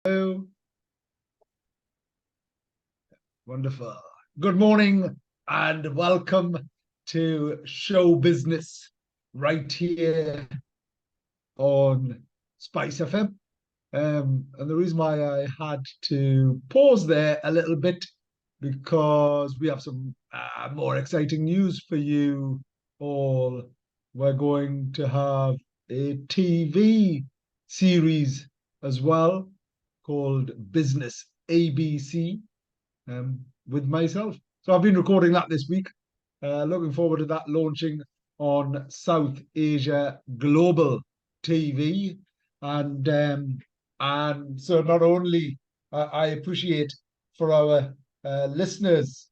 Hello. Wonderful. Good morning and welcome to Show Business right here on Spice FM. And the reason why I had to pause there a little bit because we have some more exciting news for you all. We're going to have a TV series as well called Business ABC with myself. So I've been recording that this week. Looking forward to that launching on South Asia Global TV, and so not only I appreciate for our listeners,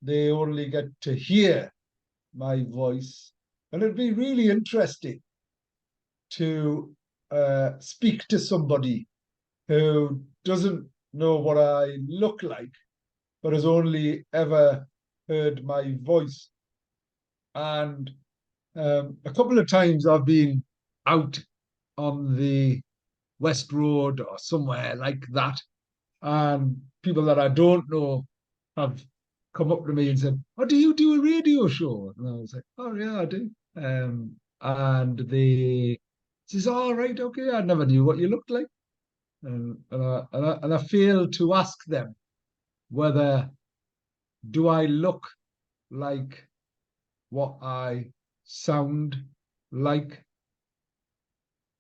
they only get to hear my voice, and it'd be really interesting to speak to somebody who doesn't know what I look like but has only ever heard my voice. And a couple of times I've been out on the West Road or somewhere like that, and people that I don't know have come up to me and said, "Oh, do you do a radio show?" And I was like, "Oh, yeah, I do." And they says, "Oh, right, okay, I never knew what you looked like." And I failed to ask them whether do I look like what I sound like.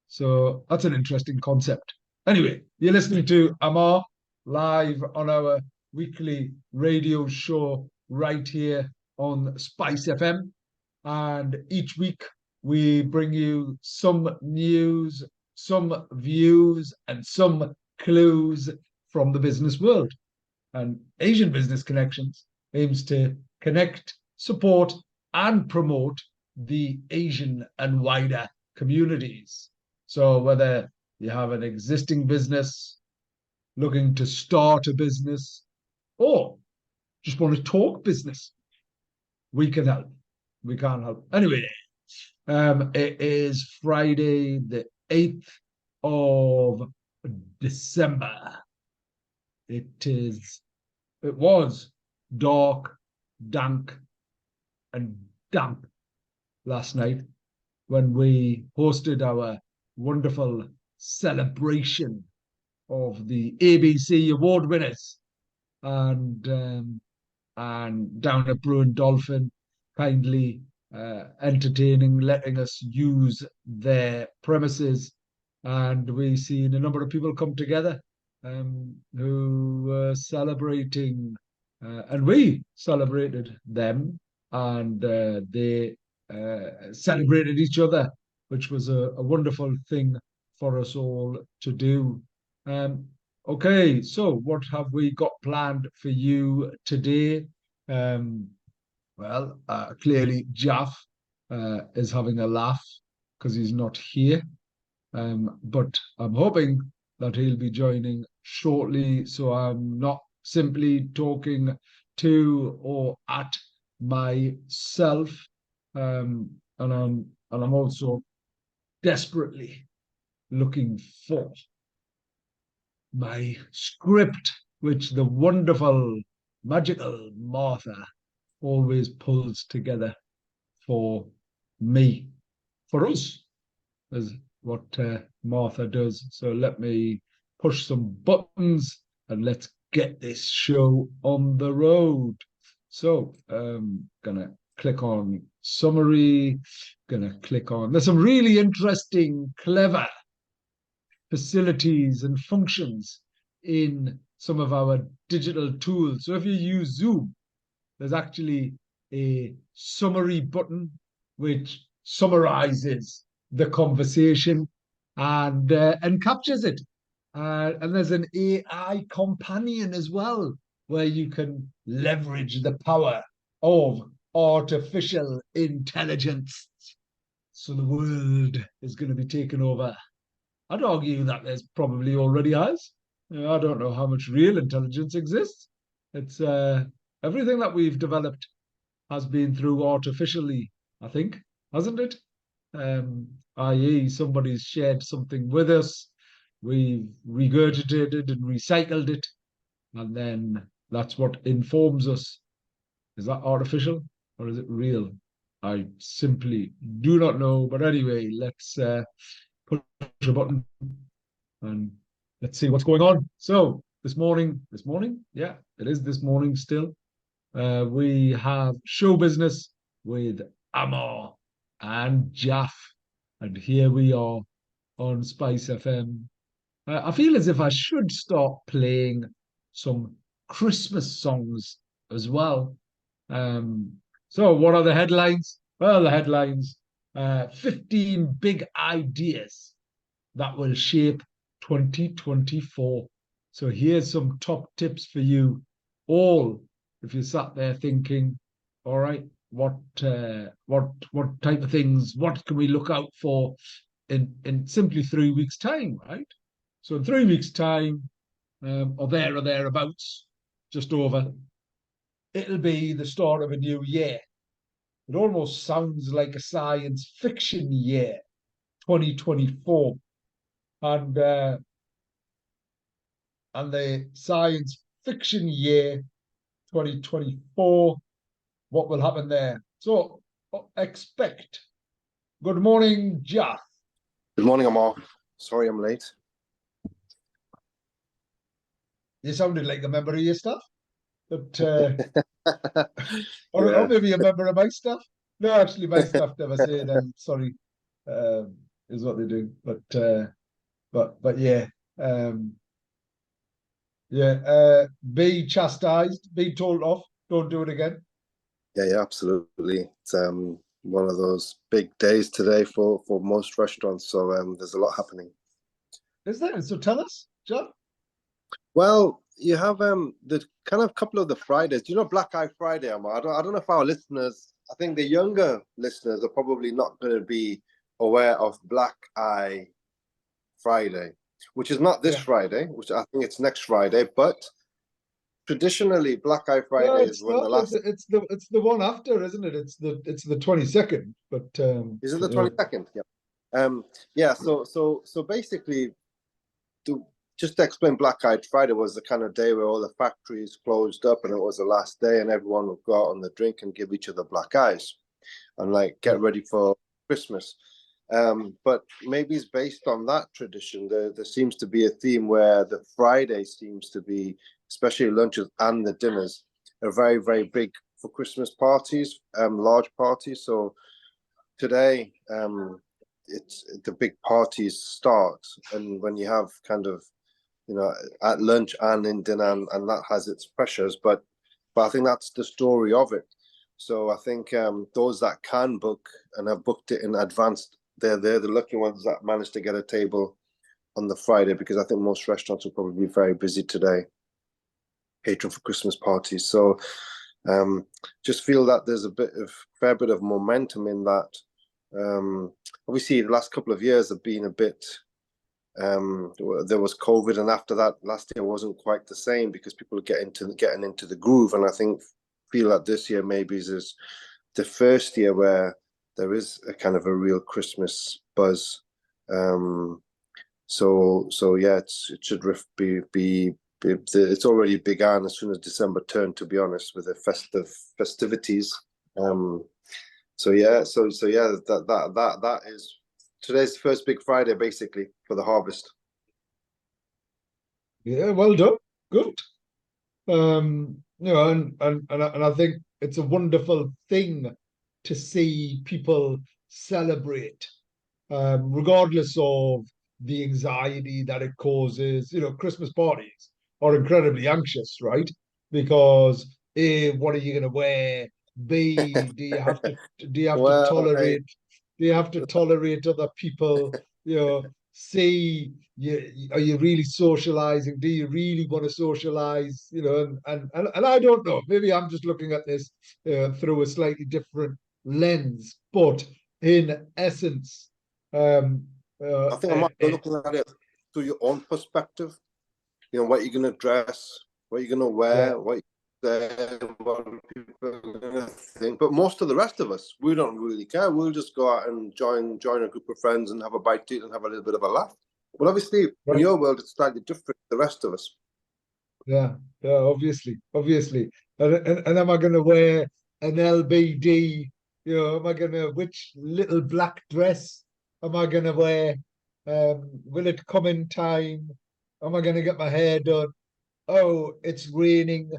So that's an interesting concept. Anyway, you're listening to Ammar live on our weekly radio show right here on Spice FM. And each week we bring you some news, some views, and some clues from the business world. And Asian Business Connections aims to connect, support, and promote the Asian and wider communities. So, whether you have an existing business, looking to start a business, or just want to talk business, we can help. We can help. Anyway, it is Friday, the 8th of December. It was dark, dank, and damp last night when we hosted our wonderful celebration of the ABC award winners, and down at Bruin Dolphin, kindly entertaining, letting us use their premises, and we seen a number of people come together who were celebrating, and we celebrated them, and they celebrated each other, which was a wonderful thing for us all to do. Um, okay, so what have we got planned for you today? Um, clearly Jalf is having a laugh because he's not here. But I'm hoping that he'll be joining shortly, so I'm not simply talking to or at myself. And I'm also desperately looking for my script, which the wonderful, magical Martha always pulls together for me, for us, as what Martha does. So let me push some buttons and let's get this show on the road. So gonna click on summary, gonna click on, there's some really interesting, clever facilities and functions in some of our digital tools. So if you use Zoom, there's actually a summary button which summarizes the conversation and captures it. And there's an AI companion as well, where you can leverage the power of artificial intelligence. So the world is going to be taken over. I'd argue that there's probably already has. I don't know how much real intelligence exists. It's everything that we've developed has been through artificially, I think, hasn't it? I.e., somebody's shared something with us, we've regurgitated and recycled it, and then that's what informs us. Is that artificial or is it real? I simply do not know. But anyway, let's push a button and let's see what's going on. So this morning, yeah, it is this morning still. We have show business with Ammar and Jalf, and here we are on Spice FM. I feel as if I should start playing some Christmas songs as well. Um, so, what are the headlines? Well, the headlines 15 big ideas that will shape 2024. So, here's some top tips for you all. If you sat there thinking, all right, what type of things, what can we look out for in simply 3 weeks' time, right? So in 3 weeks' time, or thereabouts, just over, it'll be the start of a new year. It almost sounds like a science fiction year, 2024, and uh, and the science fiction year 2024. What will happen there? So expect. Good morning, Jaff. Good morning, Ammar. Sorry I'm late. You sounded like a member of your staff, but or Yeah, maybe a member of my staff. No, actually, my staff never say I'm sorry, is what they do. But yeah, um, yeah. Be chastised, be told off. Don't do it again. yeah, absolutely. It's one of those big days today for most restaurants, so there's a lot happening. Is there? So tell us, John. Well, you have the kind of couple of the Fridays. Do you know Black Eye Friday, Ammar? I don't know if our listeners, I think the younger listeners are probably not going to be aware of Black Eye Friday, which is not this Yeah. Friday, which I think it's next Friday, but traditionally Black Eye No, Friday is it's when not. the last. It's the one after, isn't it? It's the 22nd. But Is it the yeah. 22nd? Yeah. Yeah, so basically, to just to explain, Black Eyed Friday was the kind of day where all the factories closed up, and it was the last day, and everyone would go out on the drink and give each other black eyes, and like Yeah. get ready for Christmas. But maybe it's based on that tradition. There seems to be a theme where the Friday seems to be, especially lunches and the dinners, are very, very big for Christmas parties, large parties. So today, it's the big parties start, and when you have kind of, at lunch and in dinner, and that has its pressures, but I think that's the story of it. So I think those that can book and have booked it in advance, they're the lucky ones that managed to get a table on the Friday, because I think most restaurants will probably be very busy today, catering for Christmas parties. So just feel that there's a fair bit of momentum in that. Obviously, the last couple of years have been a bit. There was COVID, and after that, last year wasn't quite the same because people are getting into the groove. And I feel that this year maybe is the first year where there is a kind of a real Christmas buzz. So yeah, it should be it's already began as soon as December turned, to be honest, with the festivities. So yeah, that is today's the first big Friday basically for the harvest. Yeah, well done. Good. And I think it's a wonderful thing to see people celebrate, regardless of the anxiety that it causes. Christmas parties are incredibly anxious, right? Because A, what are you going to wear? B, do you have to Well, hey, tolerate other people? C, are you really socializing? Do you really want to socialize? And I don't know. Maybe I'm just looking at this through a slightly different lens, but in essence, um, I think you're looking at it through your own perspective. What you're gonna dress, what you're gonna yeah, wear, what you say, what people are gonna think. But most of the rest of us, we don't really care. We'll just go out and join a group of friends and have a bite to eat and have a little bit of a laugh. Well, obviously, in Right. your world, it's slightly different to the rest of us. Yeah, yeah, obviously. And am I going to wear an LBD? Am I going to, which little black dress am I going to wear? Will it come in time? Am I going to get my hair done? Oh, it's raining.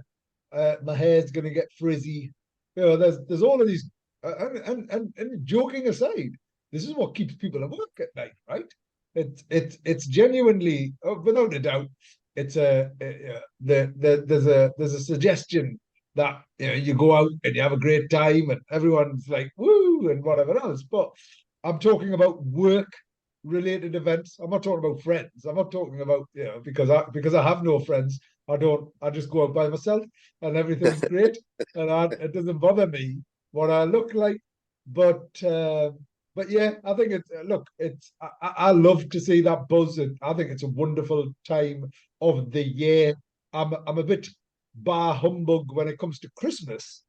My hair's going to get frizzy. There's all of these. And joking aside, this is what keeps people at work at night, right? It's genuinely, without a doubt, it's there's a suggestion that you go out and you have a great time and everyone's like woo and whatever else. But I'm talking about work related events. I'm not talking about friends. I'm not talking about because I have no friends. I just go out by myself and everything's great and it doesn't bother me what I look like. But yeah, I think it's look, I love to see that buzz, and I think it's a wonderful time of the year. I'm a bit bar humbug when it comes to Christmas,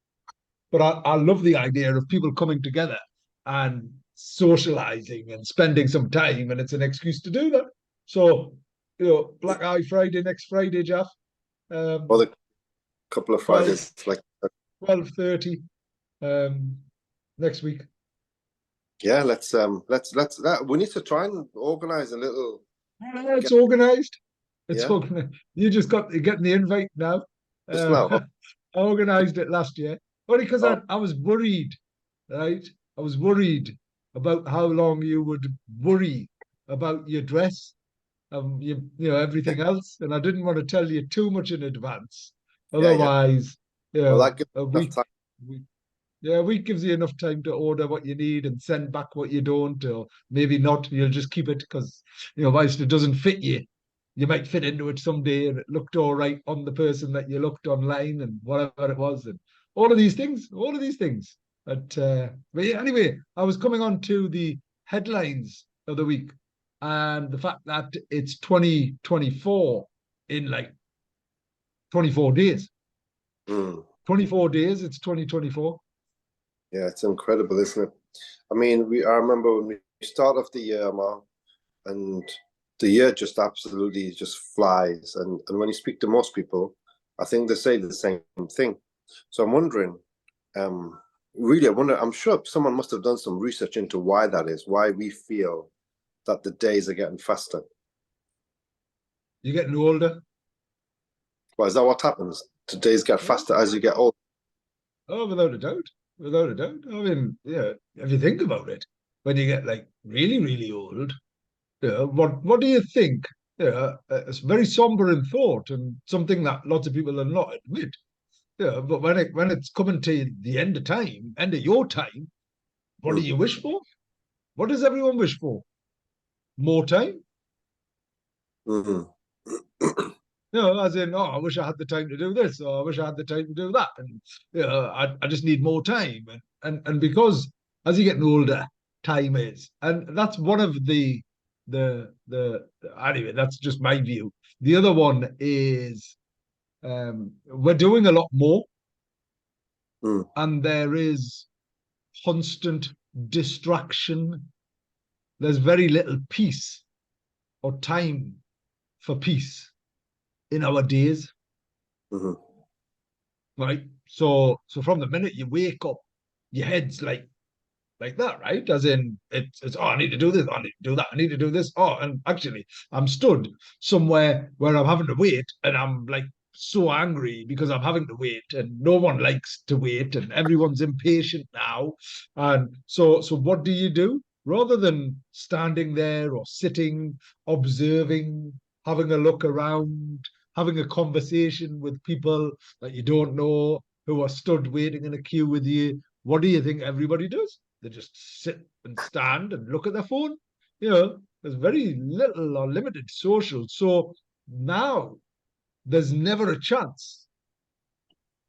but I love the idea of people coming together and socializing and spending some time, and it's an excuse to do that. So, Black Eye Friday next Friday, Jeff, Or um, the couple of 12, Fridays, like 12:30 next week. yeah, we need to try and organize a little It's get. organized. It's Yeah, organized. You just got to get the invite now. just now. I organized it last year, only because Oh, I was worried, right? I was worried about how long you would worry about your dress, everything else, and I didn't want to tell you too much in advance. yeah, yeah. Otherwise, Well, that gives a enough week, time. yeah, a week gives you enough time to order what you need and send back what you don't, or maybe not. You'll just keep it because, whilst it doesn't fit you, you might fit into it someday and it looked all right on the person that you looked online and whatever it was. And all of these things. But yeah, anyway, I was coming on to the headlines of the week and the fact that it's 2024 in like 24 days. Mm. 24 days, it's 2024. Yeah, it's incredible, isn't it? I mean, I remember when we start off the year, Mark, and the year just absolutely just flies. And when you speak to most people, I think they say the same thing. So I'm wondering, really, I'm sure someone must have done some research into why that is, why we feel that the days are getting faster. You're getting older. Well, is that what happens? The days get Yeah. faster as you get older. Oh, without a doubt. Without a doubt. I mean, yeah, if you think about it, when you get like really, really old, what do you think? Yeah, it's very somber in thought and something that lots of people will not admit. Yeah, but when it's coming to the end of time, end of your time, what do Mm. you wish for? What does everyone wish for? More time? Mm-hmm. As in, oh, I wish I had the time to do this, or I wish I had the time to do that, and I just need more time, and because as you're getting older, time is, and that's one of the anyway, that's just my view. The other one is we're doing a lot more, Mm. and there is constant distraction. There's very little peace or time for peace in our days. Mm-hmm. Right? So from the minute you wake up, your head's like that, right? As in it's oh, I need to do this, I need to do that, I need to do this. Oh, and actually I'm stood somewhere where I'm having to wait and I'm like so angry because I'm having to wait and no one likes to wait and everyone's impatient now. And so what do you do? Rather than standing there or sitting, observing, having a look around, having a conversation with people that you don't know who are stood waiting in a queue with you, what do you think everybody does? They just sit and stand and look at their phone. There's very little or limited social. So now there's never a chance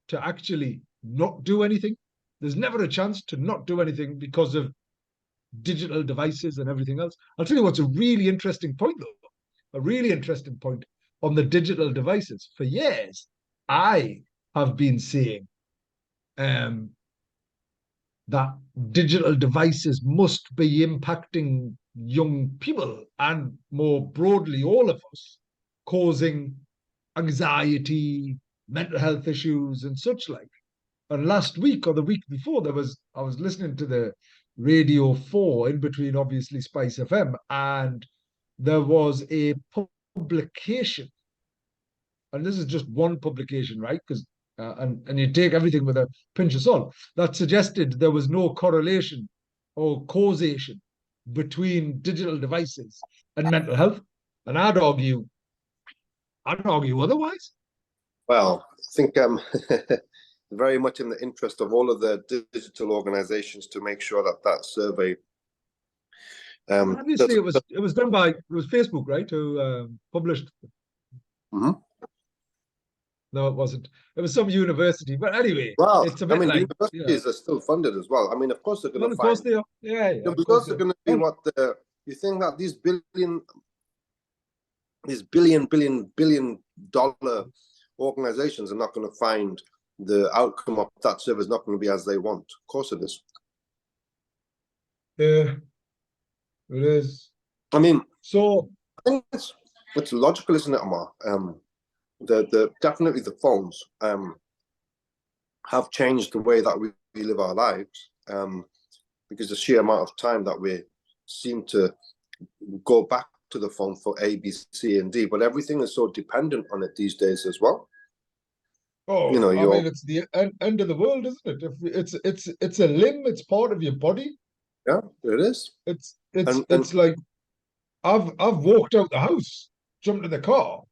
to actually not do anything. There's never a chance to not do anything because of digital devices and everything else. I'll tell you what's a really interesting point, though. A really interesting point on the digital devices. For years, I have been seeing um, that digital devices must be impacting young people and more broadly all of us, causing anxiety, mental health issues, and such like. And last week or the week before, I was listening to the Radio 4 in between, obviously, Spice FM, and there was a publication, and this is just one publication, right? Because and you take everything with a pinch of salt, that suggested there was no correlation or causation between digital devices and mental health. And I'd argue otherwise. Well, I think very much in the interest of all of the digital organizations to make sure that that survey. Obviously, it was done by Facebook, right? Who published. Mm-hmm. No, it wasn't. It was some university. But anyway, well, it's a bit the like, universities are still funded as well. Of course they're going well, to of course find. they are. Yeah, The of course results they are are. going to be what you think that these billion dollar organizations are not going to find the outcome of that survey is not going to be as they want. Of course it is. Yeah, it is. I mean, So, I think it's logical, isn't it, Ammar? The definitely the phones have changed the way that we live our lives, because the sheer amount of time that we seem to go back to the phone for A, B, C, and D, but everything is so dependent on it these days as well. I mean, it's the end of the world, isn't it? If it's a limb, it's part of your body. Yeah, it is. It's like I've walked out the house, jumped in the car,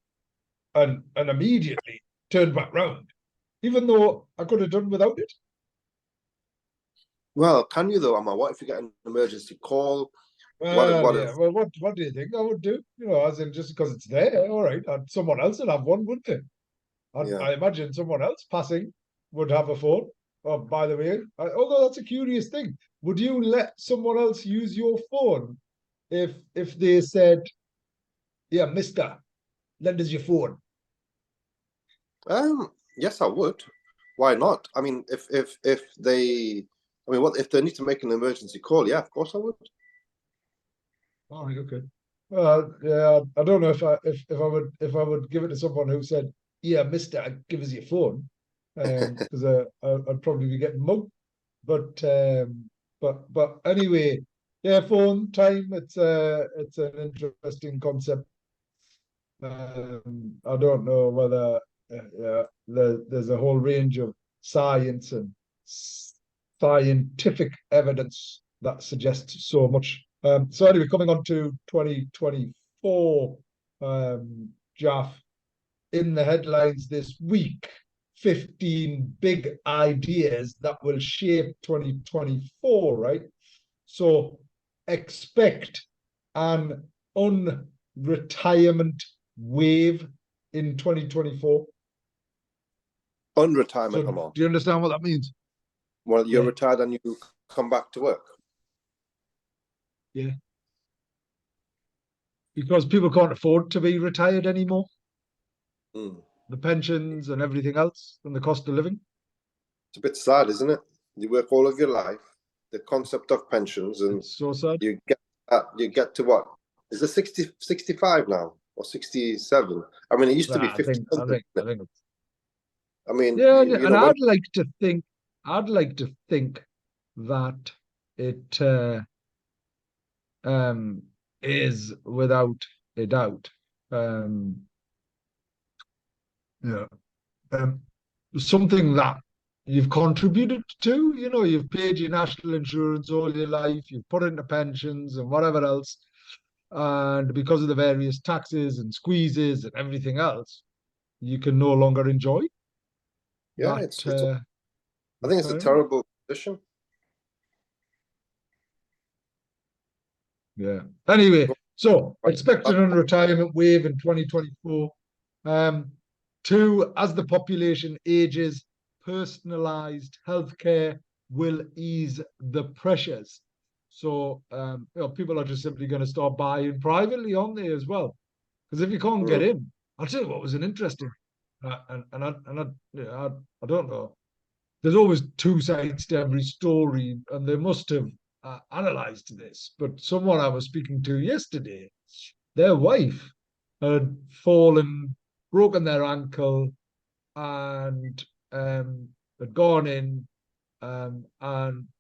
and immediately turned back round, even though I could have done without it. Well, can you though, Ammar? What if you get an emergency call? Well, yeah. Well, what do you think I would do? As in just because it's there, all right. Someone else would have one, wouldn't they? Yeah. I imagine someone else passing would have a phone. Oh, by the way, although that's a curious thing, would you let someone else use your phone if they said, "Yeah, Mister, lend us your phone"? Yes, I would. Why not? I mean, what if they need to make an emergency call? Yeah, of course I would. All right, okay. Yeah, I don't know if I would give it to someone who said, "Yeah, Mister, give us your phone," because I'd probably be getting mugged. But anyway, yeah, phone time. It's an interesting concept. I don't know whether yeah, there's a whole range of science and scientific evidence that suggests so much. So anyway, coming on to 2024, Jaff, in the headlines this week, 15 big ideas that will shape 2024, right? So expect an unretirement wave in 2024. Unretirement, So Ammar. do you understand what that means? Well, you're Yeah. retired and you come back to work. Yeah. Because people can't afford to be retired anymore. Mm. The pensions and everything else and the cost of living. It's a bit sad, isn't it? You work all of your life, the concept of pensions, and it's so sad. you get to what? Is it 60, 65 now or 67? I mean, it used to be 50. I think I mean, yeah, you and know, when I'd like to think that it is without a doubt yeah, something that you've contributed to. You've paid your national insurance all your life, you've put into pensions and whatever else, and because of the various taxes and squeezes and everything else, you can no longer enjoy yeah, that. I think it's a terrible position. Yeah. Anyway, so expect an retirement wave in 2024. Two, as the population ages, personalized healthcare will ease the pressures. So, people are just simply going to start buying privately, aren't they, as well? Because if you can't get in, I'll tell you what was an interesting, I don't know. There's always two sides to every story, and they must have analysed this, but someone I was speaking to yesterday, their wife had fallen, broken their ankle, and had gone in, and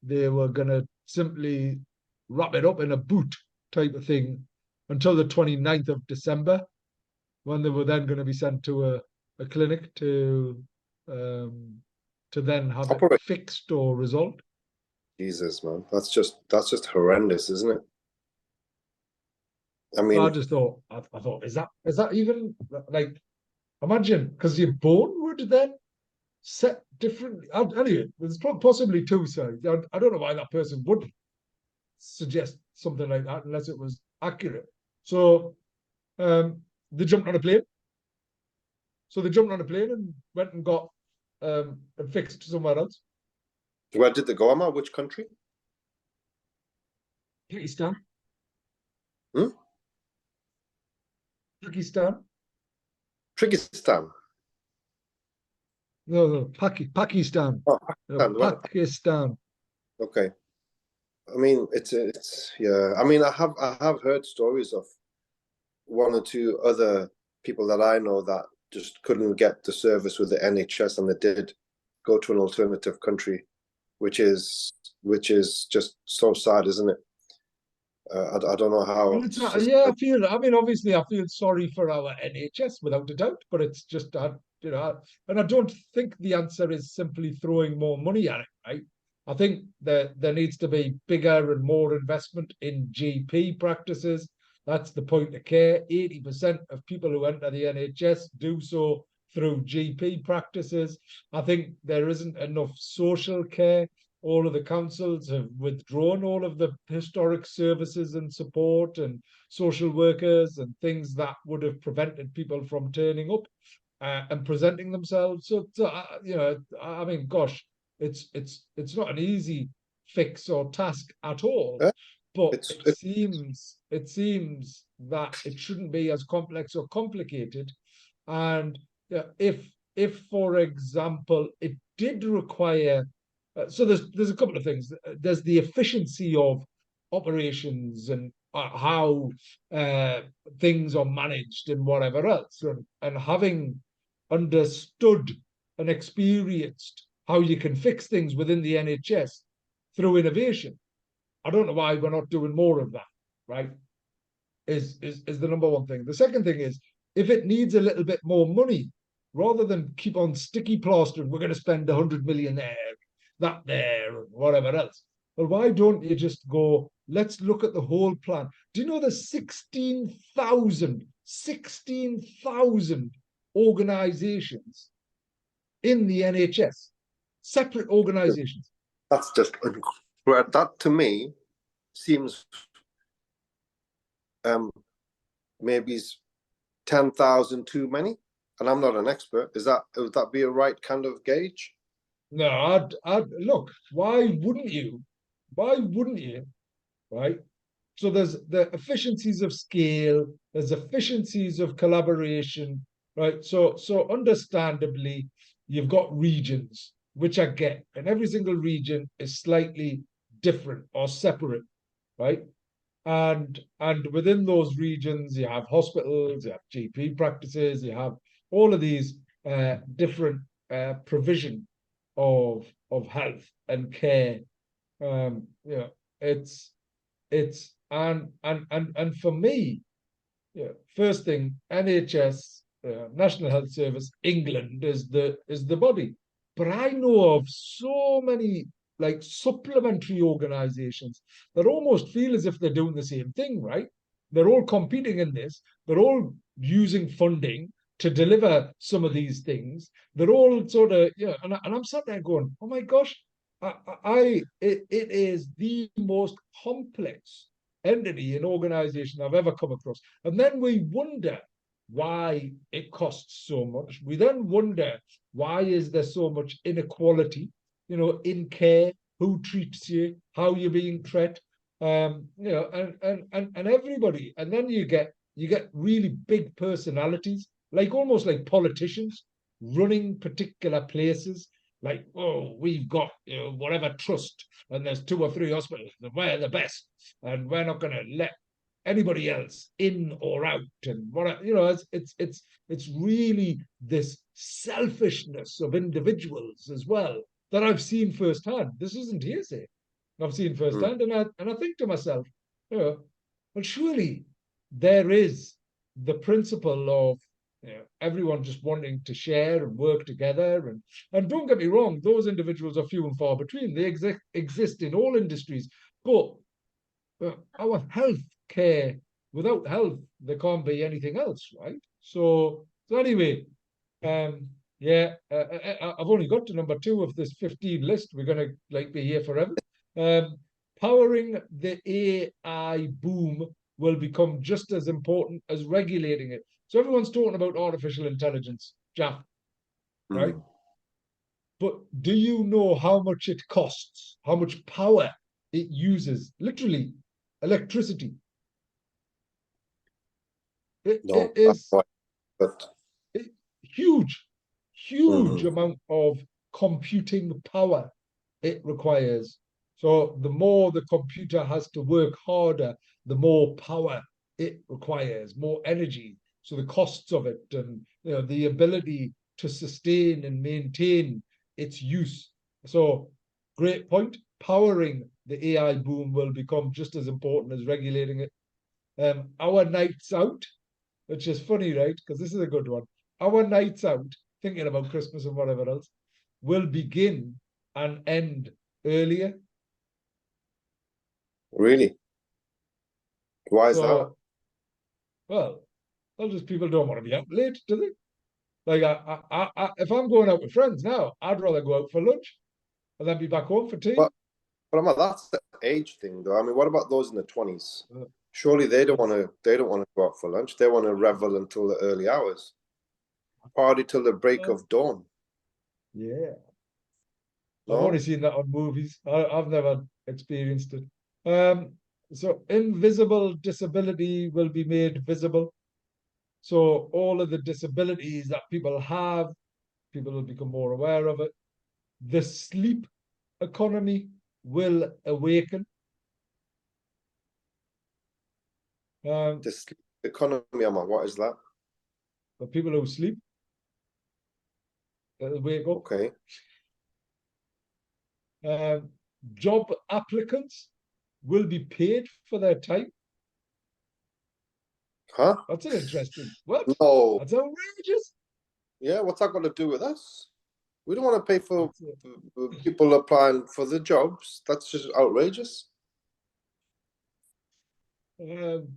they were going to simply wrap it up in a boot type of thing until the 29th of December, when they were then going to be sent to a clinic um, to then have it Operate. fixed or resolved. Jesus, man, that's just horrendous, isn't it? I So I mean, just thought, I thought, is that even like, imagine, because your bone would then set differently. Anyway, there's possibly two sides. I don't know why that person would suggest something like that unless it was accurate. So they jumped on a plane. So they jumped on a plane and went and got and fixed somewhere else. where did they go, Ammar? Which country? Pakistan. Hmm? Pakistan. Kyrgyzstan. No, Pakistan. Oh, No, Pakistan. Pakistan. Okay. I mean, it's yeah. I mean, I have heard stories of one or two other people that I know that just couldn't get the service with the NHS, and they did go to an alternative country, which is just so sad, isn't it? I don't know Well, how. it's not. Yeah, I mean, obviously, I feel sorry for our NHS without a doubt, but it's just, and I don't think the answer is simply throwing more money at it, right? I think that there needs to be bigger and more investment in GP practices. That's the point of care. 80% of people who enter the NHS do so through GP practices. I think there isn't enough social care. All of the councils have withdrawn all of the historic services and support and social workers and things that would have prevented people from turning up and presenting themselves. I mean, gosh, it's not an easy fix or task at all. Yeah, But it's it seems that it shouldn't be as complex or complicated. And yeah, if for example it did require so there's a couple of things. There's the efficiency of operations and how uh, things are managed and whatever else, and having understood and experienced how you can fix things within the NHS through innovation. I don't know why we're not doing more of that, right? Is the number one thing. The second thing is if it needs a little bit more money, rather than keep on sticky plastering, we're going to spend 100 million there, that there, and whatever else. Well, why don't you just go, let's look at the whole plan? Do you know there's 16,000 organizations in the NHS, separate organizations? that's just incredible. That to me seems maybe 10,000 too many, and I'm not an expert. Would that be a right kind of gauge? No, I'd look. Why wouldn't you? Why wouldn't you? Right. So there's the efficiencies of scale. There's efficiencies of collaboration. Right. So understandably, you've got regions, which I get, and every single region is slightly different or separate. Right. And within those regions, you have hospitals, you have GP practices, you have all of these different provision of health and care. You know, it's and for me, first thing, NHS, National Health Service, England is the body, but I know of so many like supplementary organizations that almost feel as if they're doing the same thing, right? They're all competing in this. They're all using funding to deliver some of these things. They're all sort of, and I'm sat there going, oh my gosh, it is the most complex entity and organization I've ever come across. And then we wonder why it costs so much. We then wonder why is there so much inequality, in care, who treats you, how you're being treated, and everybody. And then you get really big personalities, like almost like politicians running particular places. like, oh, we've got whatever trust, and there's 2 or 3 hospitals, and we're the best, and we're not going to let anybody else in or out, and what it's really this selfishness of individuals as well that I've seen firsthand. This isn't hearsay. I've seen Mm. firsthand, and I think to myself, well, surely there is the principle of everyone just wanting to share and work together. And don't get me wrong, those individuals are few and far between. They exist in all industries. But our health care, without health, there can't be anything else, right? So anyway, yeah, I've only got to number 2 of this 15 list. We're gonna be here forever. Um, Powering the AI boom will become just as important as regulating it. So everyone's talking about artificial intelligence, Jaff, right? Mm. But do you know how much it costs? How much power it uses? Literally, electricity. It No, I have is no idea, but huge, huge mm, amount of computing power it requires. So the more the computer has to work harder, the more power it requires, more energy. So the costs of it, and the ability to sustain and maintain its use. So great point. Powering the AI boom will become just as important as regulating it. Our nights out, which is funny, right? Because this is a good one. Our nights out, thinking about Christmas and whatever else, will begin and end earlier. really, why is that? So, well, well, just people don't want to be out late, do they? Like, if I'm going out with friends now, I'd rather go out for lunch and then be back home for tea. But that's the age thing, though. I mean, what about those in the 20s? Uh, Surely they don't want It's to. They don't want to go out for lunch. They want to revel until the early hours, party till the break uh, of dawn. yeah. I've only No, seen that on movies. I've never experienced it. Um, so invisible disability will be made visible. So all of the disabilities that people have, people will become more aware of it. The sleep economy will awaken. Um, the sleep economy, Amma, what is that? the people who sleep wake up. Okay, Um, Job applicants will be paid for their time. huh? That's an interesting. What? No, That's outrageous. yeah. What's that got to do with us? We don't want to pay for That's a, people applying for the jobs. That's just outrageous. um,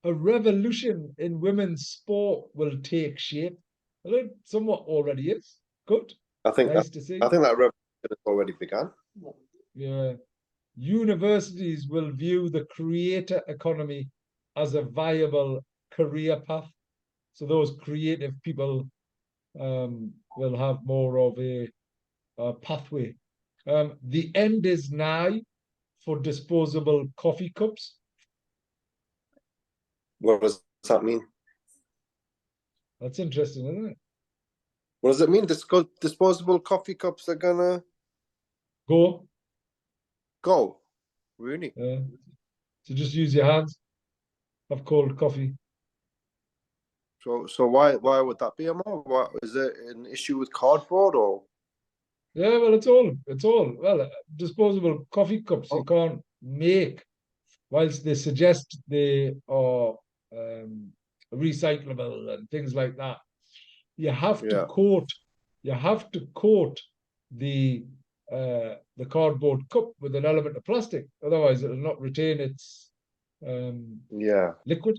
a revolution in women's sport will take shape. Well, it somewhat already is. Good. I think that Nice to I see. think that revolution has already begun. Yeah. Universities will view the creator economy as a viable career path. So those creative people will have more of a pathway. The end is nigh for disposable coffee cups. What does that mean? That's interesting, isn't it? What does it mean? Disposable coffee cups are gonna Go. go. Really? So just use your hands. Have cold coffee. So why would that be, Amar? What is it an issue with cardboard or? Yeah, well, it's all disposable coffee cups. You Oh, can't make, whilst they suggest they are um, recyclable and things like that. You have to yeah, coat, you have to coat the the cardboard cup with an element of plastic. Otherwise, it'll not retain its um, yeah. liquid.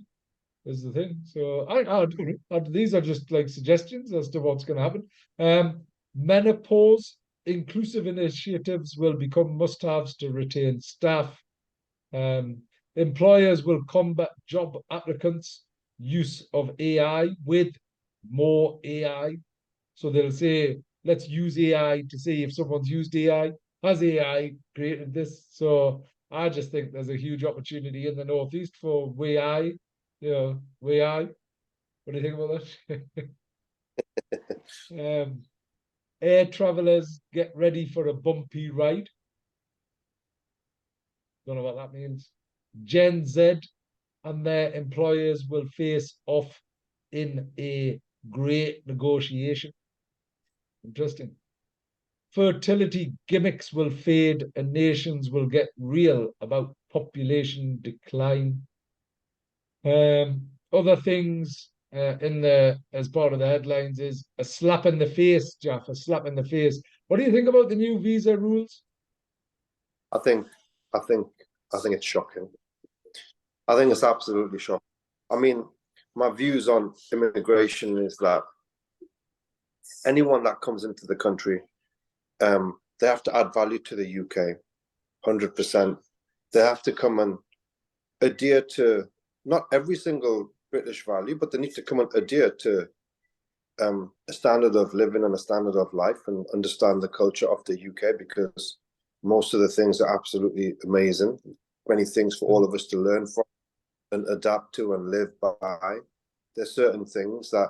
Is the thing. So I don't know. These are just like suggestions as to what's going to happen. Menopause inclusive initiatives will become must-haves to retain staff. Um, Employers will combat job applicants' use of AI with more AI. So they'll say, let's use AI to see if someone's used AI. Has AI created this? So I just think there's a huge opportunity in the Northeast for AI. AI. What do you think about that? um, Air travellers get ready for a bumpy ride. Don't know what that means. Gen Z and their employers will face off in a great negotiation. Interesting. Fertility gimmicks will fade and nations will get real about population decline. Other things in the as part of the headlines is a slap in the face, Jeff, a slap in the face. What do you think about the new visa rules? I think, I think, I think it's shocking. I think it's absolutely shocking. I mean, my views on immigration is that anyone that comes into the country, they have to add value to the UK, 100%. They have to come and adhere to not every single British value, but they need to come and adhere to a standard of living and a standard of life and understand the culture of the UK, because most of the things are absolutely amazing. Many things for all of us to learn from and adapt to and live by. There's certain things that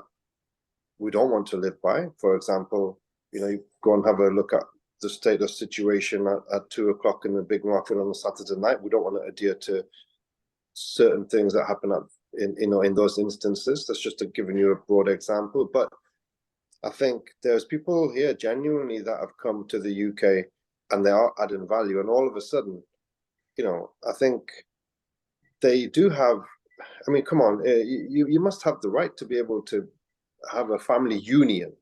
we don't want to live by. For example, you go and have a look at the state of situation at 2 o'clock in the big market on a Saturday night. We don't want to adhere to certain things that happen in those instances. That's just giving you a broad example. But I think there's people here genuinely that have come to the UK and they are adding value. And all of a sudden, I think they do have, I mean, come on, you must have the right to be able to have a family union,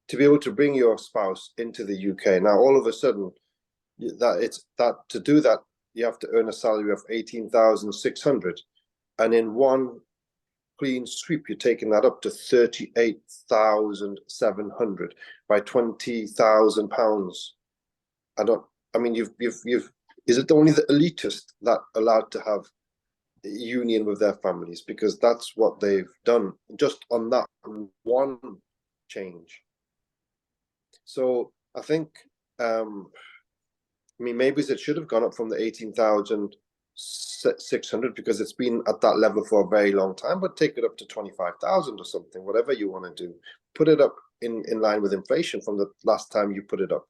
to be able to bring your spouse into the UK. Now, all of a sudden, to do that, you have to earn a salary of 18,600, and in one clean sweep, you're taking that up to 38,700 by £20,000. Is it only the elitist that allowed to have a union with their families? Because that's what they've done just on that one change. So I think, maybe it should have gone up from the 18,600 because it's been at that level for a very long time, but take it up to 25,000 or something, whatever you want to do. Put it up in line with inflation from the last time you put it up.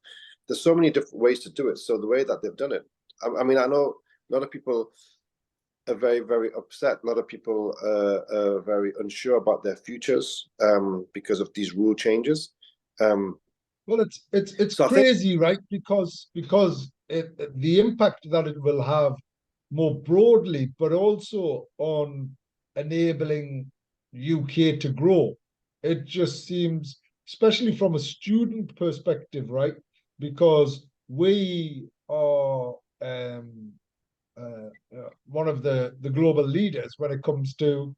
There's so many different ways to do it. So the way that they've done it, I know a lot of people are very, very upset. A lot of people are very unsure about their futures because of these rule changes. Well, it's so crazy, right? Because the impact that it will have more broadly, but also on enabling UK to grow. It just seems, especially from a student perspective, right? Because we are one of the global leaders when it comes to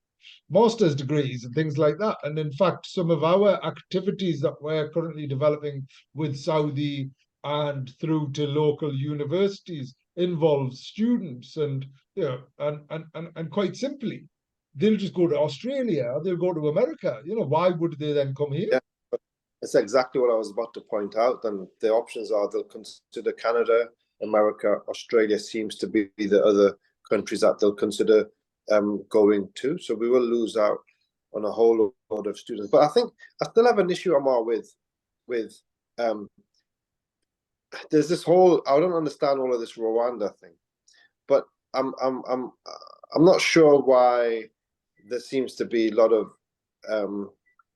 master's degrees and things like that. And in fact, some of our activities that we're currently developing with Saudi and through to local universities involves students, and and quite simply, they'll just go to Australia or they'll go to America. Why would they then come here? Yeah, it's exactly what I was about to point out. And the options are they'll consider Canada, America, Australia seems to be the other countries that they'll consider going to. So we will lose out on a whole lot of students. But I think I still have an issue, Ammar, with there's this whole, I don't understand all of this Rwanda thing, but I'm not sure why there seems to be a lot of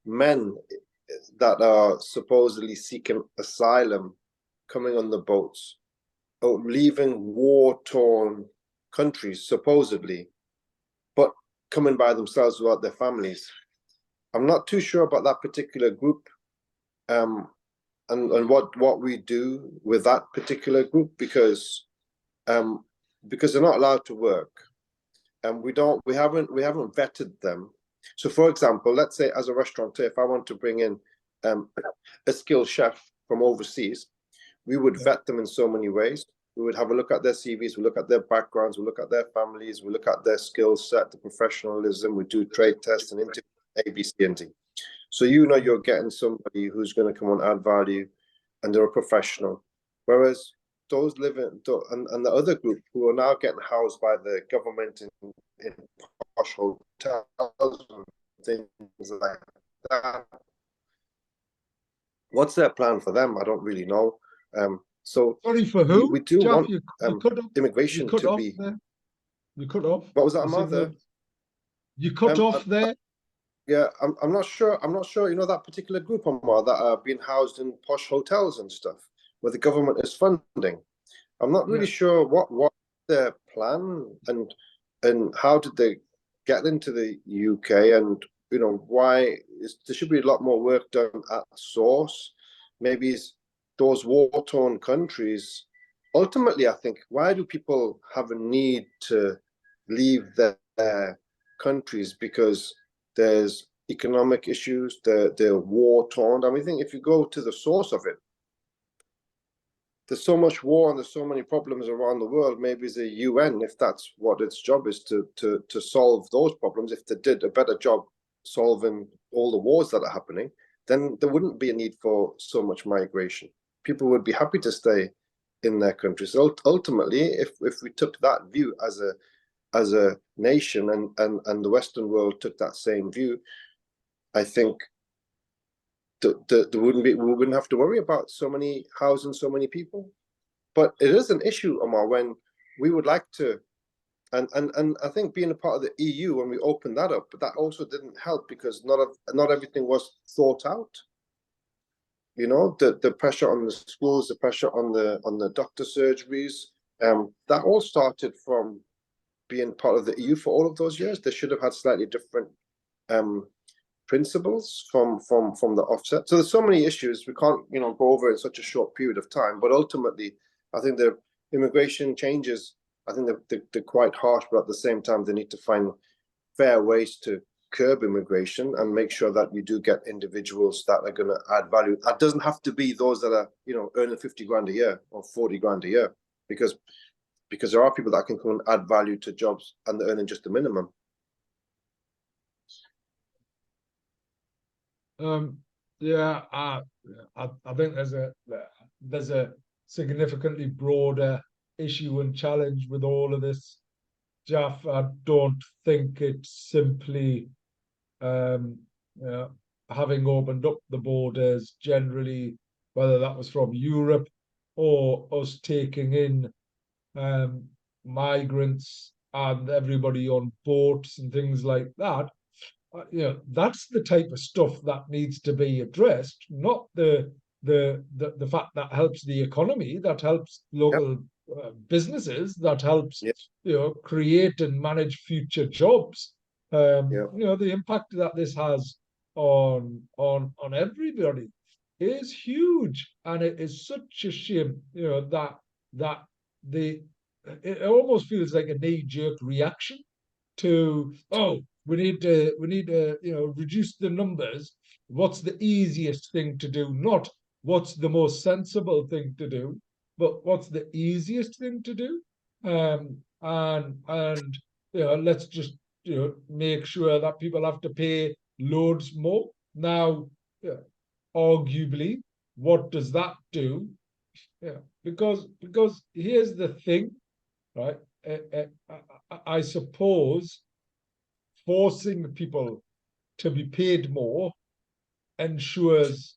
men that are supposedly seeking asylum coming on the boats or leaving war-torn countries, supposedly, but coming by themselves without their families. I'm not too sure about that particular group, and what we do with that particular group, because they're not allowed to work, and we haven't vetted them. So, for example, let's say as a restaurateur, if I want to bring in a skilled chef from overseas, we would vet them in so many ways. We would have a look at their CVs, we look at their backgrounds, we look at their families, we look at their skill set, the professionalism, we do trade tests and interviews, A, B, C, and D. So you're getting somebody who's going to come and add value, and they're a professional. Whereas those and the other group who are now getting housed by the government in posh hotels and things like that, what's their plan for them? I don't really know. So Sorry, for we who? do Jeff, want you cut off. You immigration cut to off be. there. You cut off. What was that, The Ammar? signal. You cut Um, off there. yeah, I'm not sure. I'm not sure. You know that particular group, Ammar, that are being housed in posh hotels and stuff, where the government is funding. I'm not really Yeah. sure what their plan and how did they get into the UK, and why there should be a lot more work done at source. Maybe it's those war-torn countries. Ultimately, I think, why do people have a need to leave their countries? Because there's economic issues, they're war-torn. I mean, I think if you go to the source of it, there's so much war and there's so many problems around the world. Maybe the UN, if that's what its job is, to solve those problems, if they did a better job solving all the wars that are happening, then there wouldn't be a need for so much migration. People would be happy to stay in their countries. Ultimately, if we took that view as a nation, and the Western world took that same view, I think there wouldn't be, we wouldn't have to worry about so many housing so many people. But it is an issue, Ammar, when we would like to, and I think being a part of the EU, when we opened that up, but that also didn't help, because not everything was thought out. The pressure on the schools, the pressure on the doctor surgeries, that all started from being part of the EU for all of those years. They should have had slightly different um, principles from the offset. So there's so many issues we can't go over in such a short period of time. But ultimately, I think the immigration changes, I think they're quite harsh, but at the same time they need to find fair ways to curb immigration and make sure that you do get individuals that are going to add value. That doesn't have to be those that are earning 50 grand a year or 40 grand a year, because there are people that can come and add value to jobs and they're earning just the minimum. Yeah, I think there's a significantly broader issue and challenge with all of this, Jeff. I don't think it's simply um, uh, having opened up the borders generally, whether that was from Europe or us taking in um, migrants and everybody on boats and things like that. That's the type of stuff that needs to be addressed, not the fact that helps the economy, that helps Yep. local businesses, that helps Yep. create and manage future jobs. Yep. The impact that this has on everybody is huge, and it is such a shame, that the it almost feels like a knee-jerk reaction to, oh, we need to reduce the numbers. What's the easiest thing to do? Not what's the most sensible thing to do, but what's the easiest thing to do. And let's just make sure that people have to pay loads more. Now, yeah, arguably, what does that do? Yeah, because here's the thing, right? I suppose forcing people to be paid more ensures.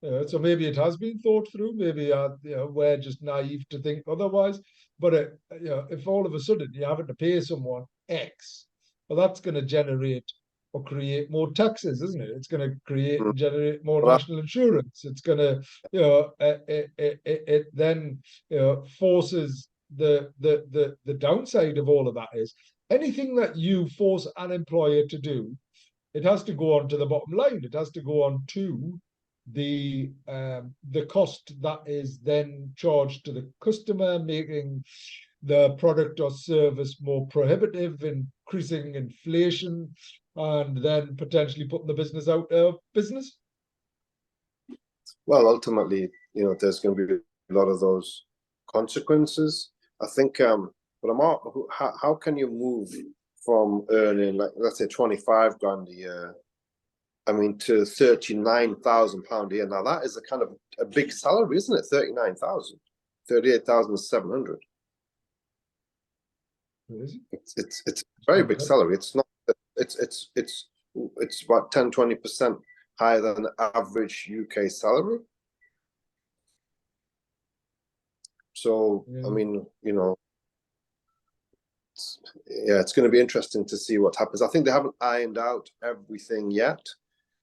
So maybe it has been thought through. Maybe we're just naive to think otherwise. But if all of a sudden you're having to pay someone X, well, that's going to generate or create more taxes, isn't it? It's going to create Mm. and generate more Well, national insurance. It's going to, it then forces the downside of all of that is anything that you force an employer to do, it has to go on to the bottom line. It has to go on to the cost that is then charged to the customer, making the product or service more prohibitive, increasing inflation, and then potentially putting the business out of business. well, ultimately, there's going to be a lot of those consequences. I think, but how can you move from earning, like, let's say 25 grand a year, I mean, to 39,000 pound a year? Now that is a kind of a big salary, isn't it? 39,000, 38,700. It's a very big salary. It's not. It's about 10-20% higher than the average UK salary. So, I Yeah. mean, it's going to be interesting to see what happens. I think they haven't ironed out everything yet.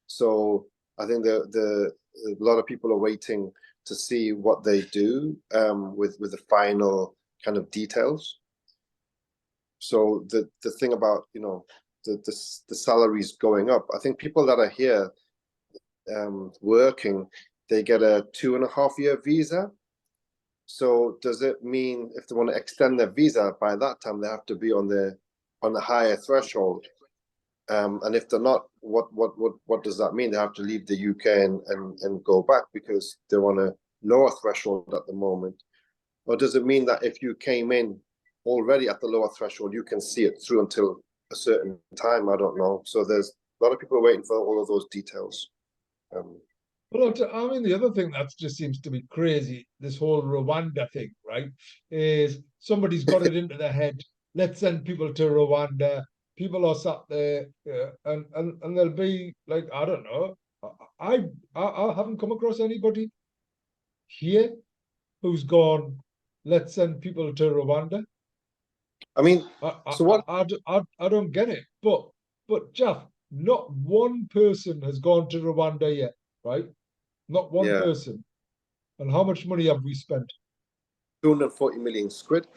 So I think a lot of people are waiting to see what they do with the final kind of details. So the thing about the salaries going up, I think people that are here working, they get a 2.5 year visa. So does it mean if they want to extend their visa by that time, they have to be on the higher threshold? And if they're not, what does that mean? They have to leave the UK and go back because they're on a lower threshold at the moment. Or does it mean that if you came in already at the lower threshold, you can see it through until a certain time? I don't know. So there's a lot of people waiting for all of those details. Well, I mean, the other thing that just seems to be crazy, this whole Rwanda thing, right? Is somebody's got it into their head. Let's send people to Rwanda. People are sat there, and they'll be like, I don't know. I haven't come across anybody here who's gone. Let's send people to Rwanda. I mean, I, I, so what? I don't get it. But Jeff, not one person has gone to Rwanda yet, right? Not one Yeah, person. And how much money have we spent? 240 million squid.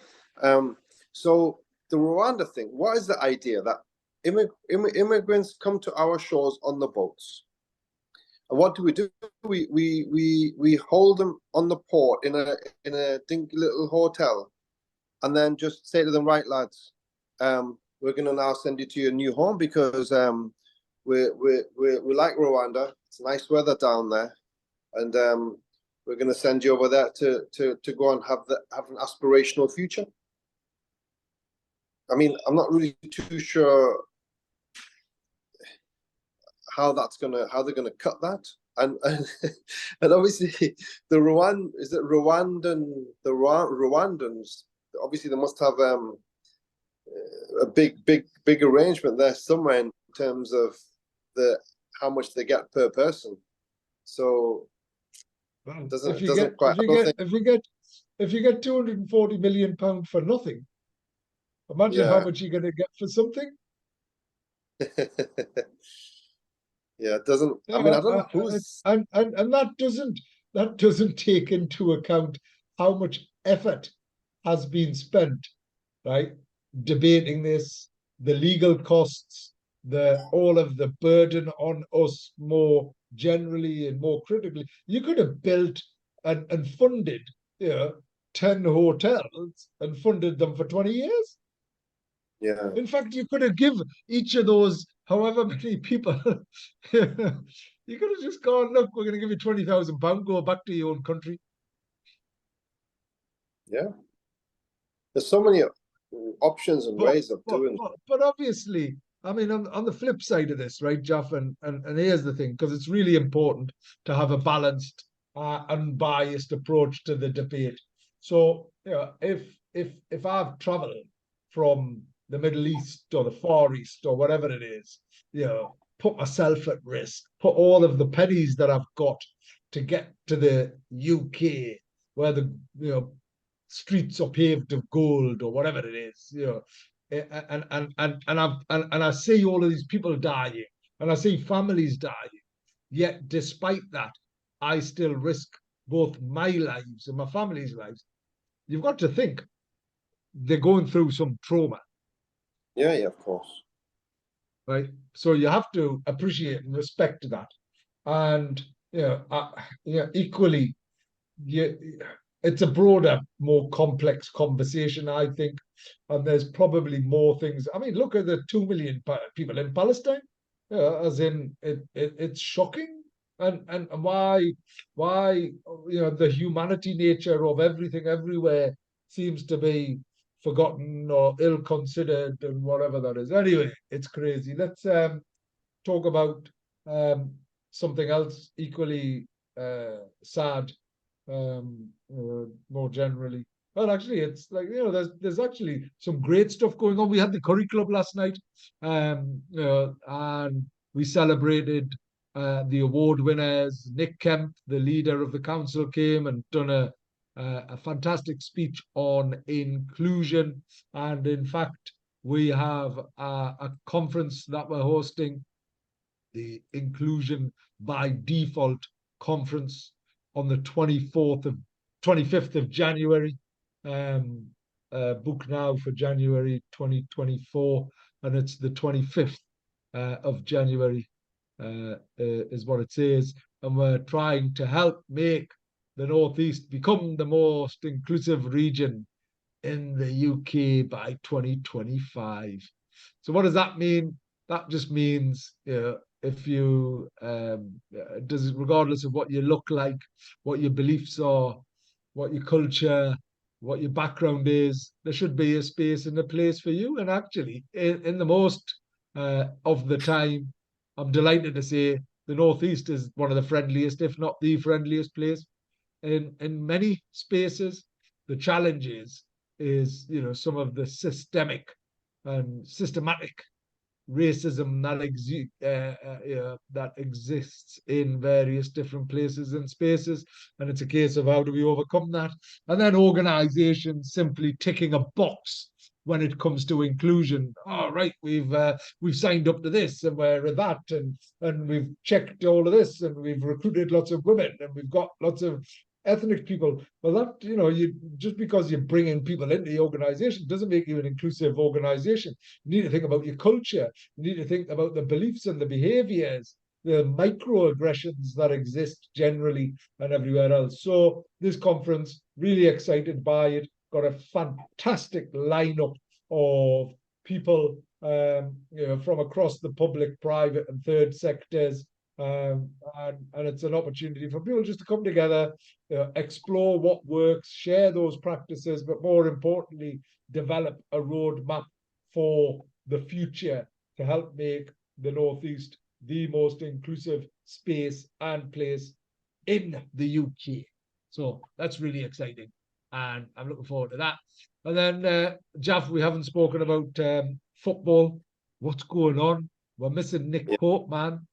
Um, so the Rwanda thing, what is the idea that immigrants come to our shores on the boats? And what do? We hold them on the port in a dinky little hotel, and then just say to them, right, lads, we're going to now send you to your new home because we like Rwanda. It's nice weather down there, and we're going to send you over there to go and have an aspirational future. I mean, I'm not really too sure how they're gonna cut that. And obviously the Rwandans, obviously they must have a big arrangement there somewhere in terms of the how much they get per person. So Well, it doesn't quite, I don't think. if you get 240 million pound for nothing, imagine how Yeah. much you're going to get for something. Yeah, it doesn't. I mean, Yeah, I don't know who's. and that doesn't take into account how much effort has been spent, right? Debating this, the legal costs, the all of the burden on us more generally and more critically. You could have built and funded, you know, 10 hotels and funded them for 20 years. Yeah. In fact, you could have given each of those, however many people, you could have just gone, look, we're going to give you £20,000, go back to your own country. Yeah. There's so many options and But ways of doing. but obviously, I mean, on the flip side of this, right, Jeff, and here's the thing, because it's really important to have a balanced, unbiased approach to the debate. So, you know, if I've travelled from the Middle East or the Far East or whatever it is, you know, put myself at risk, put all of the pennies that I've got to get to the UK, where the streets are paved of gold or whatever it is, and I see all of these people dying, and I see families dying. Yet, despite that, I still risk both my lives and my family's lives. You've got to think they're going through some trauma, Yeah, yeah, of course. right? So you have to appreciate and respect that, and equally, you, it's a broader, more complex conversation, I think. And there's probably more things. I mean, look at the 2 million people in Palestine. As in, it's shocking. And why the humanity nature of everything everywhere seems to be forgotten or ill considered and whatever that is. Anyway, it's crazy. Let's talk about um, something else equally sad, more generally. Well, actually, it's like there's actually some great stuff going on. We had the Curry Club last night, and we celebrated the award winners. Nick Kemp, the leader of the council, came and done a fantastic speech on inclusion. And in fact, we have a conference that we're hosting, the Inclusion by Default conference, on the 25th of January. Book now for January 2024, and it's the 25th of January is what it says. And we're trying to help make the Northeast become the most inclusive region in the UK by 2025. So what does that mean? That just means, if you does it, regardless of what you look like, what your beliefs are, what your culture, what your background is, there should be a space and a place for you. And actually, in the most of the time, I'm delighted to say the Northeast is one of the friendliest, if not the friendliest place. In many spaces, the challenge is some of the systematic racism that exists in various different places and spaces, and it's a case of how do we overcome that. And then organizations simply ticking a box when it comes to inclusion. All right, we've signed up to this, and we're at that, and we've checked all of this, and we've recruited lots of women, and we've got lots of ethnic people. Well, that, you just because you bring in people into the organization doesn't make you an inclusive organization. You need to think about your culture. You need to think about the beliefs and the behaviors, the microaggressions that exist generally and everywhere else. So this conference, really excited by it. Got a fantastic lineup of people from across the public, private, and third sectors. And it's an opportunity for people just to come together, explore what works, share those practices, but more importantly, develop a roadmap for the future to help make the Northeast the most inclusive space and place in the UK. So that's really exciting, and I'm looking forward to that. And then, Jaff, we haven't spoken about football. What's going on? We're missing Nick Pope, man.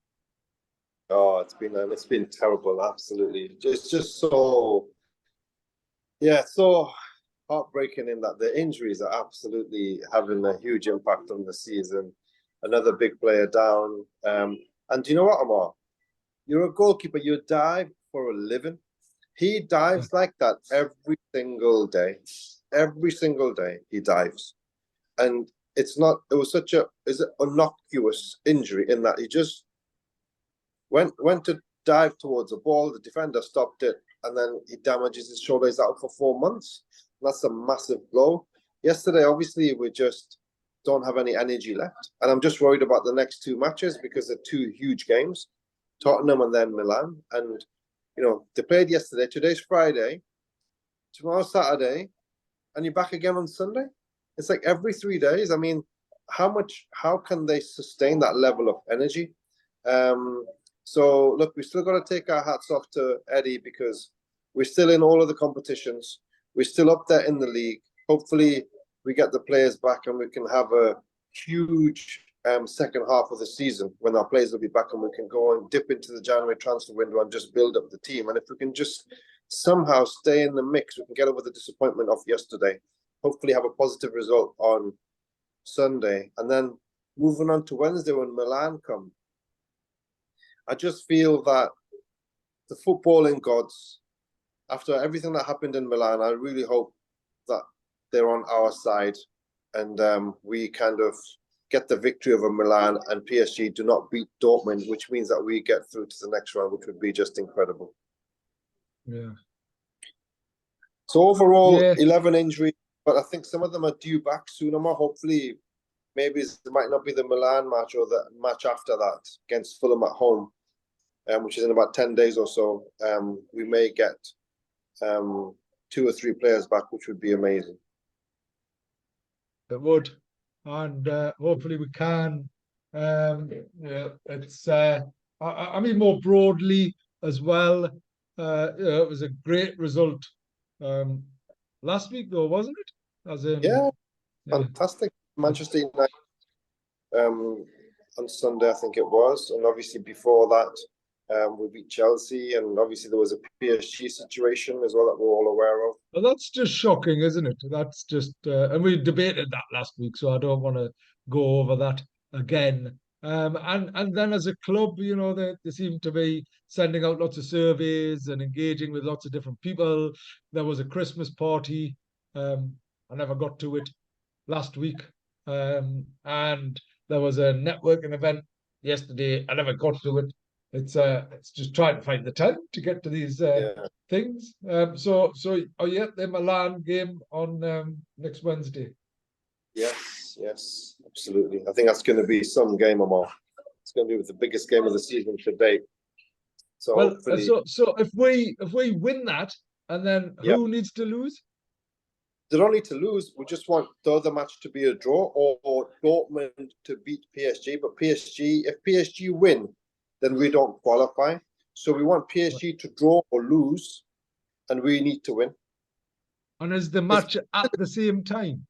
Oh, it's been terrible, absolutely. Just so, yeah, so heartbreaking in that the injuries are absolutely having a huge impact on the season. Another big player down. And do you know what, Ammar? You're a goalkeeper. You dive for a living. He dives like that every single day. Every single day he dives. And it was such a innocuous injury in that he just went to dive towards a ball, the defender stopped it, and then he damages his shoulder. He's out for 4 months. That's a massive blow. Yesterday, obviously, we just don't have any energy left. And I'm just worried about the next two matches because they're two huge games, Tottenham and then Milan. And, they played yesterday. Today's Friday. Tomorrow's Saturday. And you're back again on Sunday. It's like every 3 days. I mean, how can they sustain that level of energy? So, look, we still got to take our hats off to Eddie because we're still in all of the competitions. We're still up there in the league. Hopefully, we get the players back and we can have a huge second half of the season when our players will be back and we can go and dip into the January transfer window and just build up the team. And if we can just somehow stay in the mix, we can get over the disappointment of yesterday. Hopefully, have a positive result on Sunday. And then moving on to Wednesday when Milan come. I just feel that the footballing gods, after everything that happened in Milan, I really hope that they're on our side and we kind of get the victory over Milan and PSG do not beat Dortmund, which means that we get through to the next round, which would be just incredible. Yeah. So overall, 11 injuries, but I think some of them are due back sooner. Hopefully, maybe it might not be the Milan match or the match after that against Fulham at home, which is in about 10 days or so. We may get 2 or 3 players back, which would be amazing. It would, and hopefully we can. It's I mean more broadly as well. It was a great result last week, though, wasn't it? As in, fantastic. Manchester United on Sunday, I think it was, and obviously before that, We beat Chelsea, and obviously there was a PSG situation as well that we're all aware of. Well, that's just shocking, isn't it? That's just, and we debated that last week, so I don't want to go over that again. And then as a club, they seem to be sending out lots of surveys and engaging with lots of different people. There was a Christmas party. I never got to it last week. And there was a networking event yesterday. I never got to it. It's just trying to find the time to get to these Yeah. things. So oh yeah, the Milan game on next Wednesday. Yes, absolutely. I think that's going to be some game, Ammar. It's going to be the biggest game of the season to date. So Well, hopefully, so if we win that, and then yeah, who needs to lose? they don't need to lose. We just want the other match to be a draw, or Dortmund to beat PSG. But if PSG win, then we don't qualify. So we want PSG to draw or lose, and we need to win. And is the It's match at the same time?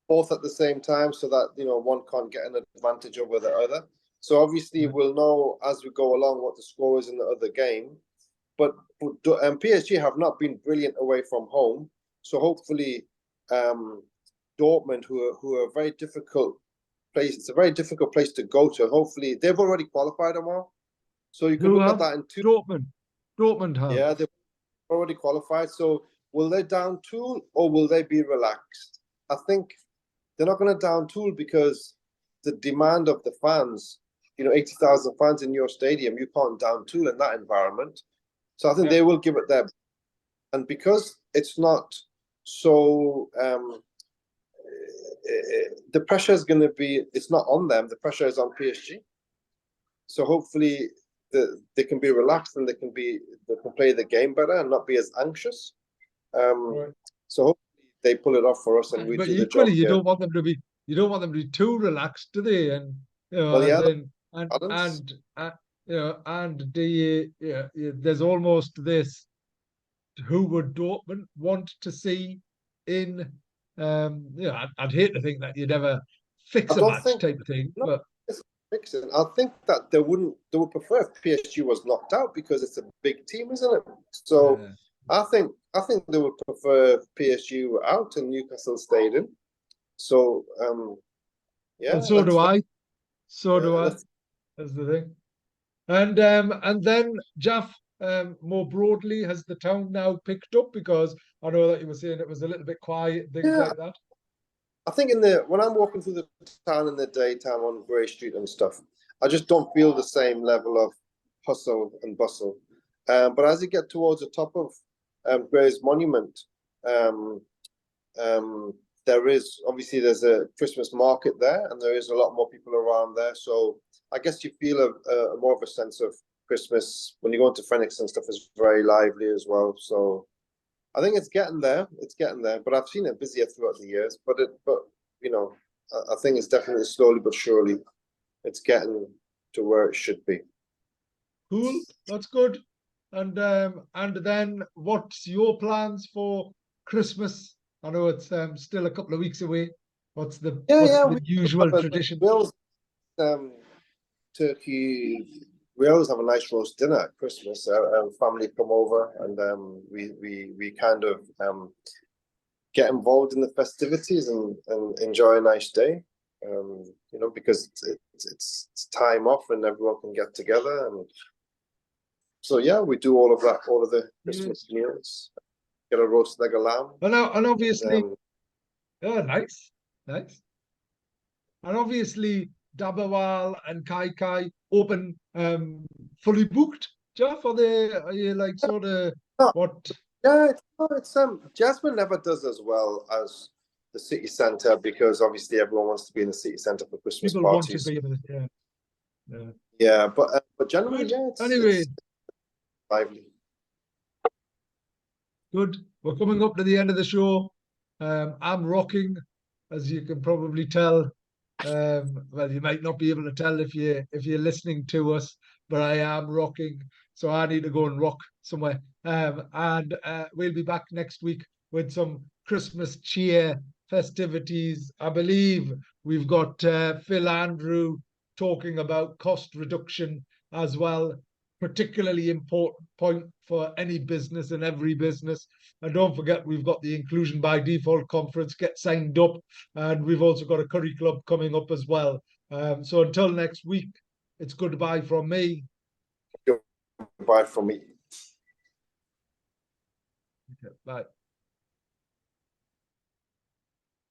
both at the same time, so that one can't get an advantage over the other. So obviously Right. we'll know as we go along what the score is in the other game. But PSG have not been brilliant away from home. So hopefully Dortmund, who are a very difficult place, it's a very difficult place to go to. Hopefully they've already qualified them all. So you can Who look at have that in two. Dortmund? Dortmund have. Yeah, they've already qualified. So will they down tool or will they be relaxed? I think they're not going to down tool because the demand of the fans, 80,000 fans in your stadium, you can't down tool in that environment. So I think they will give it their, and because it's not so, the pressure is going to be, it's not on them. The pressure is on PSG. So hopefully they can be relaxed and they can play the game better and not be as anxious. Right. So hopefully they pull it off for us and we But do the equally, job you here. don't want them to be too relaxed, do they? And Well, as yeah, in, balance. and there's almost this. Who would Dortmund want to see in? I'd hate to think that you'd ever I fix a don't match think type of thing, no, but it's fixing. I think that they would prefer if PSG was knocked out because it's a big team, isn't it? So uh, I think they would prefer if PSG were out and Newcastle stayed in. So well, yeah, so do I. So do I. let's That's the thing. And then Jaff, more broadly, has the town now picked up? Because I know that you were saying it was a little bit quiet, things yeah. like that. I think when I'm walking through the town in the daytime on Grey Street and stuff, I just don't feel the same level of hustle and bustle. But as you get towards the top of Grey's Monument, um, um, there's a Christmas market there, and there is a lot more people around there. So I guess you feel a more of a sense of Christmas when you go into Phoenix and stuff is very lively as well. So I think it's getting there. It's getting there, but I've seen it busier throughout the years. But you know, I think it's definitely slowly but surely it's getting to where it should be. Cool, that's good. And then what's your plans for Christmas? I know it's still a couple of weeks away. What's the Yeah, what's yeah. the usual tradition? We always um, turkey. We always have a nice roast dinner at Christmas. Family come over, and we kind of get involved in the festivities and enjoy a nice day. Because it's time off and everyone can get together, and so yeah, we do all of that, all of the Yeah. Christmas meals. Get a roast leg of lamb, And and obviously, oh, nice, nice. And obviously, Dabawal and Kai Kai open fully booked. Jeff, are you like sort of no, what yeah, it's Jasmine never does as well as the city centre because obviously everyone wants to be in the city centre for Christmas people want to parties. be in? Yeah, yeah. Yeah, but generally, Good. yeah, Anyway, it's lively. good. We're coming up to the end of the show. I'm rocking, as you can probably tell. Well, you might not be able to tell if you're listening to us, but I am rocking. So I need to go and rock somewhere. And we'll be back next week with some Christmas cheer festivities. I believe we've got Phil Andrew talking about cost reduction as well. particularly important point for any business and every business. And don't forget, we've got the Inclusion by Default conference. Get signed up, and we've also got a curry club coming up as well. So until next week, it's goodbye from me. Goodbye from me. Okay, bye.